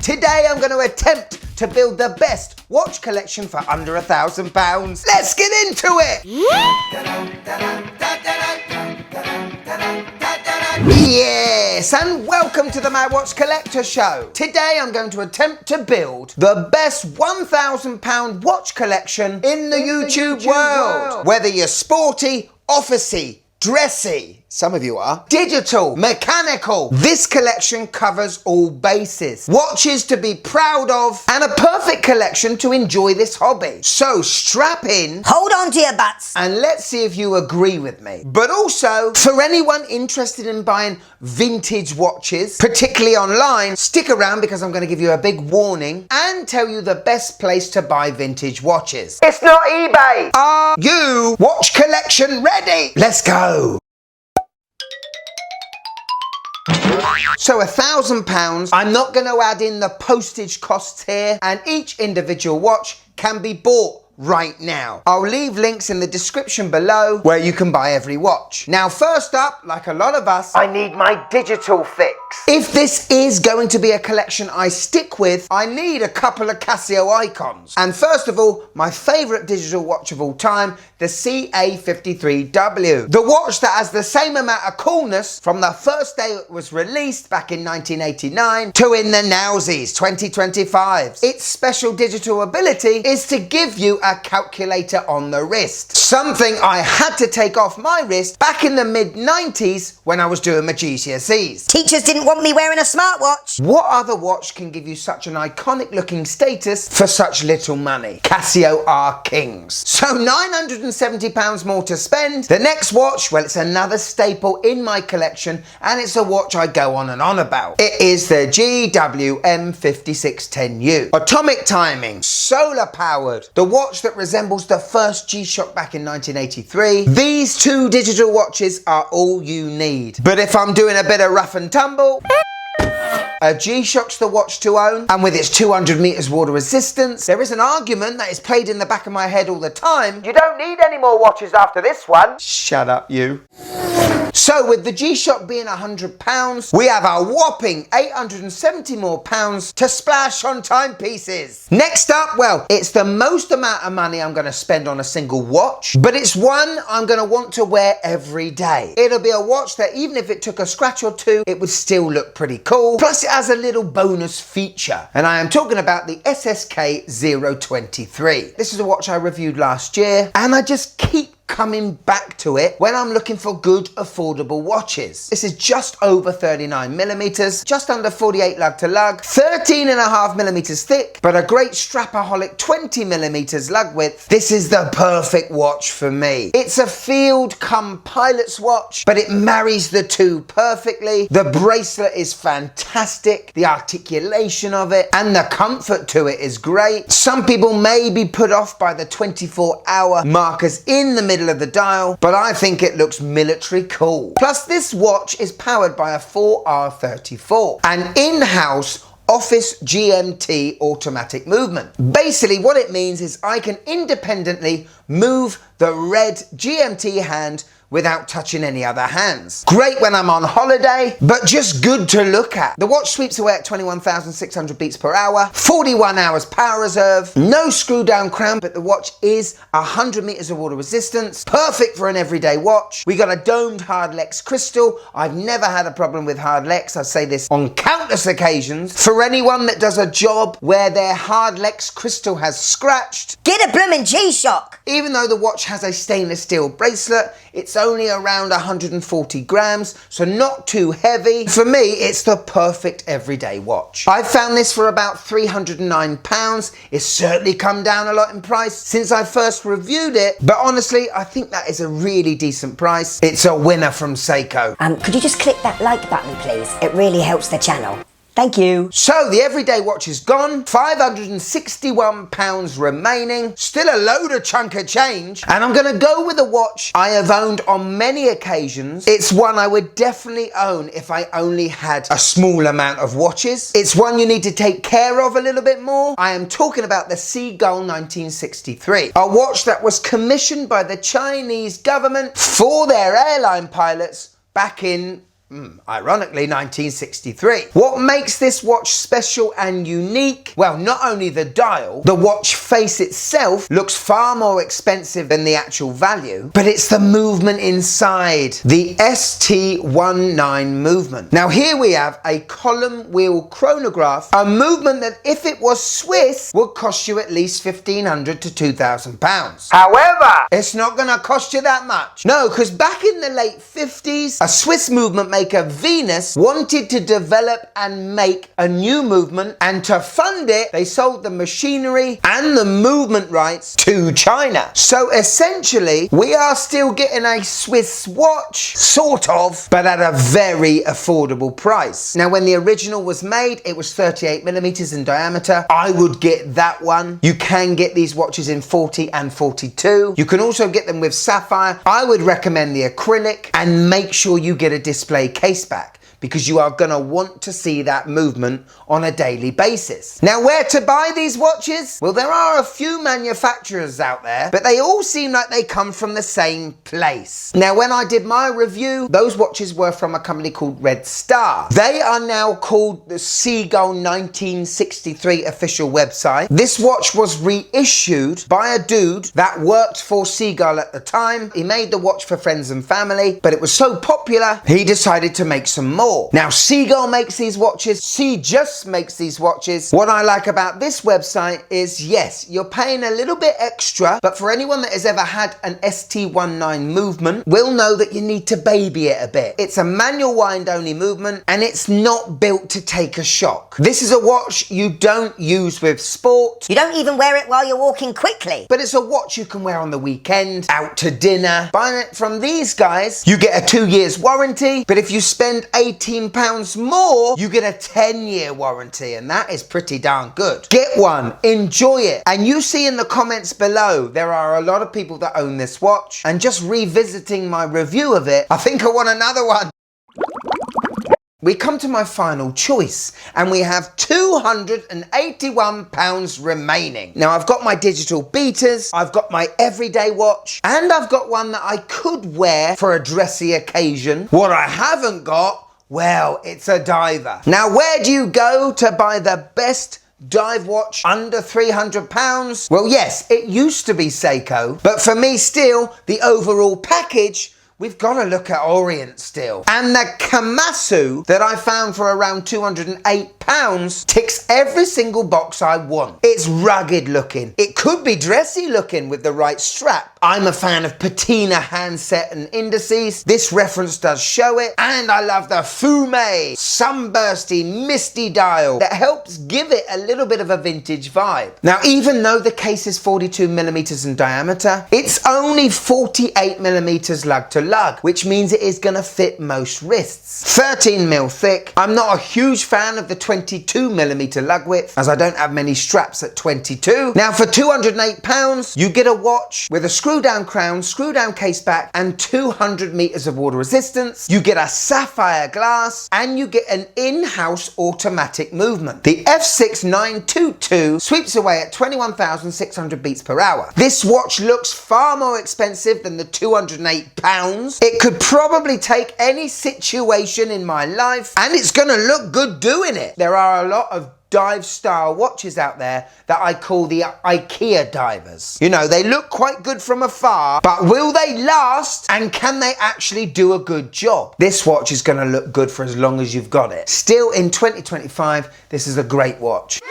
Today I'm going to attempt to build the best watch collection for under £1,000. Let's get into it! Yes, and welcome to the My Watch Collector Show. Today I'm going to attempt to build the best £1,000 watch collection in the YouTube world. Whether you're sporty, officey, dressy, some of you are, digital, mechanical, this collection covers all bases. Watches to be proud of and a perfect collection to enjoy this hobby. So strap in, hold on to your butts, and let's see if you agree with me. But also, for anyone interested in buying vintage watches, particularly online, stick around because I'm going to give you a big warning and tell you the best place to buy vintage watches. It's not eBay. Are you watch collection ready? Let's go. So £1,000, I'm not going to add in the postage costs here, and each individual watch can be bought right now. I'll leave links in the description below where you can buy every watch. Now first up, like a lot of us, I need my digital fix. If this is going to be a collection I stick with, I need a couple of Casio icons. And first of all, my favourite digital watch of all time, the CA53W. The watch that has the same amount of coolness from the first day it was released back in 1989 to in the nowsies, 2025. Its special digital ability is to give you a calculator on the wrist. Something I had to take off my wrist back in the mid-90s when I was doing my GCSEs. Teachers didn't want me wearing a smartwatch. What other watch can give you such an iconic looking status for such little money? Casio are kings. So £970 more to spend. The next watch, well, it's another staple in my collection and it's a watch I go on and on about. It is the GWM5610U. Atomic timing, solar powered, the watch that resembles the first G-Shock back in 1983. These two digital watches are all you need. But if I'm doing a bit of rough and tumble, a G-Shock's the watch to own, and with its 200 meters water resistance, there is an argument that is played in the back of my head all the time. You don't need any more watches after this one. Shut up, you. So with the G-Shock being £100, we have a whopping £870 more to splash on timepieces. Next up, well, it's the most amount of money I'm going to spend on a single watch, but it's one I'm going to want to wear every day. It'll be a watch that even if it took a scratch or two, it would still look pretty cool. Plus it has a little bonus feature, and I am talking about the SSK 023. This is a watch I reviewed last year, and I just keep coming back to it when I'm looking for good affordable watches. This is just over 39 millimeters, just under 48 lug to lug, 13.5 millimeters thick, but a great strapaholic 20 millimeters lug width. This is the perfect watch for me. It's a field come pilot's watch, but it marries the two perfectly. The bracelet is fantastic, the articulation of it and the comfort to it is great. Some people may be put off by the 24-hour markers in the middle of the dial, but I think it looks military cool. Plus this watch is powered by a 4R34, an in-house office GMT automatic movement. Basically what it means is I can independently move the red GMT hand without touching any other hands. Great when I'm on holiday, but just good to look at. The watch sweeps away at 21,600 beats per hour, 41 hours power reserve, no screw down crown, but the watch is 100 meters of water resistance, perfect for an everyday watch. We got a domed hardlex crystal. I've never had a problem with hardlex. I say this on countless occasions. For anyone that does a job where their hardlex crystal has scratched, get a bloomin' G-Shock. Even though the watch has a stainless steel bracelet, it's only around 140 grams, so not too heavy. For me, it's the perfect everyday watch. I found this for about £309. It's certainly come down a lot in price since I first reviewed it, but honestly, I think that is a really decent price. It's a winner from Seiko. Could you just click that like button, please? It really helps the channel. Thank you. So the everyday watch is gone, £561 remaining, still a load of chunk of change, and I'm gonna go with a watch I have owned on many occasions. It's one I would definitely own if I only had a small amount of watches. It's one you need to take care of a little bit more. I am talking about the Seagull 1963, a watch that was commissioned by the Chinese government for their airline pilots back in Ironically, 1963. What makes this watch special and unique? Well, not only the dial, the watch face itself looks far more expensive than the actual value, but it's the movement inside, the ST19 movement. Now here we have a column wheel chronograph, a movement that if it was Swiss would cost you at least £1,500 to £2,000. However, it's not gonna cost you that much. No, because back in the late 50s, a Swiss movement maker, Venus, wanted to develop and make a new movement, and to fund it, they sold the machinery and the movement rights to China. So essentially, we are still getting a Swiss watch, sort of, but at a very affordable price. Now, when the original was made, it was 38 millimeters in diameter. I would get that one. You can get these watches in 40 and 42. You can also get them with sapphire. I would recommend the acrylic, and make sure you get a display case back, because you are going to want to see that movement on a daily basis. Now, where to buy these watches? Well, there are a few manufacturers out there, but they all seem like they come from the same place. Now, when I did my review, those watches were from a company called Red Star. They are now called the Seagull 1963 official website. This watch was reissued by a dude that worked for Seagull at the time. He made the watch for friends and family, but it was so popular, he decided to make some more. Now, Seagull makes these watches, Just makes these watches. What I like about this website is, yes, you're paying a little bit extra, but for anyone that has ever had an ST19 movement will know that you need to baby it a bit. It's a manual wind only movement, and it's not built to take a shock. This is a watch you don't use with sport. You don't even wear it while you're walking quickly. But it's a watch you can wear on the weekend, out to dinner. Buying it from these guys, you get a 2 years warranty, but if you spend £18 more, you get a 10-year warranty, and that is pretty darn good. Get one, enjoy it. And you see in the comments below, there are a lot of people that own this watch, and just revisiting my review of it, I think I want another one. We come to my final choice, and we have £281 remaining. Now, I've got my digital beaters, I've got my everyday watch, and I've got one that I could wear for a dressy occasion. What I haven't got, well, it's a diver. Now, where do you go to buy the best dive watch under £300? Well, yes, it used to be Seiko, but for me still, the overall package, we've got to look at Orient still. And the Casio that I found for around £208 ticks every single box I want. It's rugged looking. It could be dressy looking with the right strap. I'm a fan of patina handset and indices. This reference does show it. And I love the fume, sunbursty, misty dial that helps give it a little bit of a vintage vibe. Now, even though the case is 42 millimeters in diameter, it's only 48 millimeters lug to lug, which means it is going to fit most wrists. 13 mil thick. I'm not a huge fan of the 22 millimeter lug width, as I don't have many straps at 22. Now, for £208, you get a watch with a screw down crown, screw down case back, and 200 meters of water resistance. You get a sapphire glass, and you get an in-house automatic movement. The F6922 sweeps away at 21,600 beats per hour. This watch looks far more expensive than the £208. It could probably take any situation in my life, and it's gonna look good doing it. There are a lot of dive style watches out there that I call the IKEA divers. You know, they look quite good from afar, but will they last, and can they actually do a good job? This watch is going to look good for as long as you've got it. Still in 2025, this is a great watch.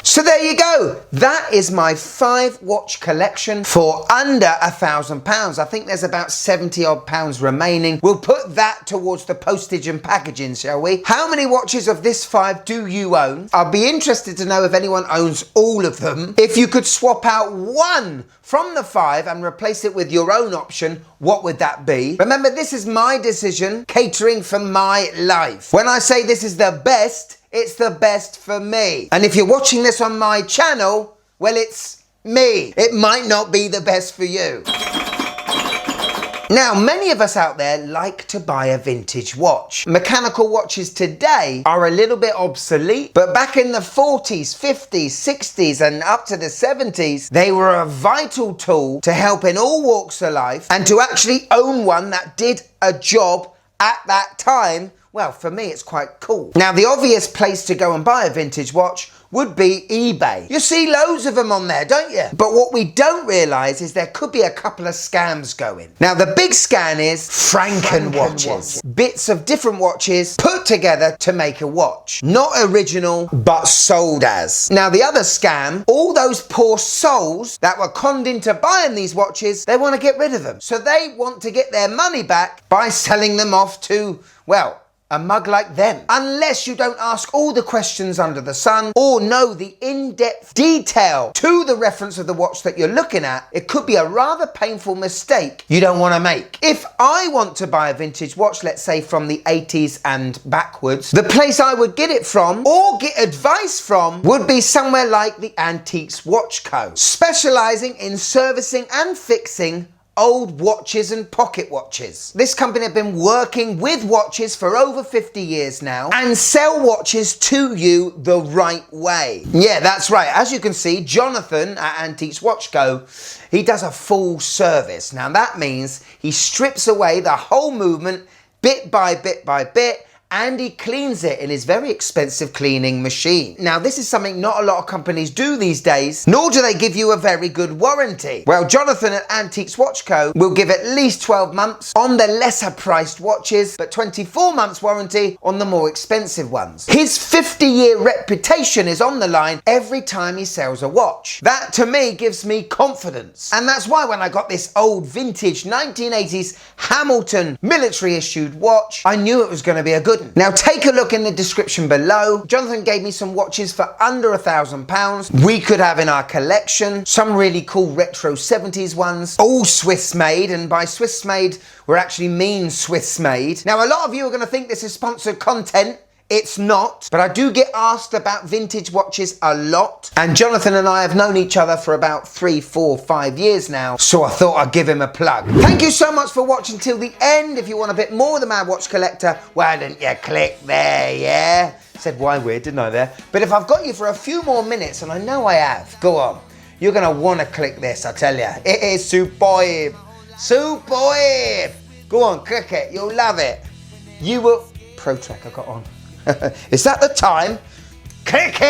So there you go. That is my 5 watch collection for under £1,000. I think there's about 70 odd pounds remaining. We'll put that towards the postage and packaging, shall we? How many watches of this 5 do you own? I'll be interested to know if anyone owns all of them. If you could swap out one from the 5 and replace it with your own option, what would that be? Remember, this is my decision, catering for my life. When I say this is the best, it's the best for me. And if you're watching this on my channel, well, it's me. It might not be the best for you. Now, many of us out there like to buy a vintage watch. Mechanical watches today are a little bit obsolete, but back in the 40s, 50s, 60s, and up to the 70s, they were a vital tool to help in all walks of life, and to actually own one that did a job at that time, well, for me, it's quite cool. Now, the obvious place to go and buy a vintage watch would be eBay. You see loads of them on there, don't you? But what we don't realise is there could be a couple of scams going. Now, the big scam is Franken watches. Bits of different watches put together to make a watch. Not original, but sold as. Now, the other scam, all those poor souls that were conned into buying these watches, they want to get rid of them. So they want to get their money back by selling them off to, well, a mug like them. Unless you don't ask all the questions under the sun or know the in-depth detail to the reference of the watch that you're looking at, it could be a rather painful mistake you don't want to make. If I want to buy a vintage watch, let's say from the 80s and backwards, the place I would get it from or get advice from would be somewhere like the Antiques Watch Co., specialising in servicing and fixing old watches and pocket watches. This company have been working with watches for over 50 years now and sell watches to you the right way. Yeah, that's right. As you can see, Jonathan at Antiques Watch Co., he does a full service. Now that means he strips away the whole movement bit by bit by bit, and he cleans it in his very expensive cleaning machine. Now, this is something not a lot of companies do these days, nor do they give you a very good warranty. Well, Jonathan at Antiques Watch Co. will give at least 12 months on the lesser priced watches, but 24 months warranty on the more expensive ones. His 50-year reputation is on the line every time he sells a watch. That, to me, gives me confidence. And that's why when I got this old vintage 1980s Hamilton military issued watch, I knew it was going to be a good one. Now take a look in the description below. Jonathan gave me some watches for under £1,000 we could have in our collection. Some really cool retro 70s ones, all Swiss made, and by Swiss made we actually mean Swiss made. Now a lot of you are going to think this is sponsored content. It's not, but I do get asked about vintage watches a lot, and Jonathan and I have known each other for about 3, 4, 5 years now, so I thought I'd give him a plug. Thank you so much for watching till the end. If you want a bit more of the Mad Watch Collector, why don't you click there, yeah? Said why weird, didn't I there? But if I've got you for a few more minutes, and I know I have, go on. You're gonna wanna click this, I tell you. It is superb. Superb. Go on, click it, you'll love it. You will, Pro Track I got on. Is that the time? Click it!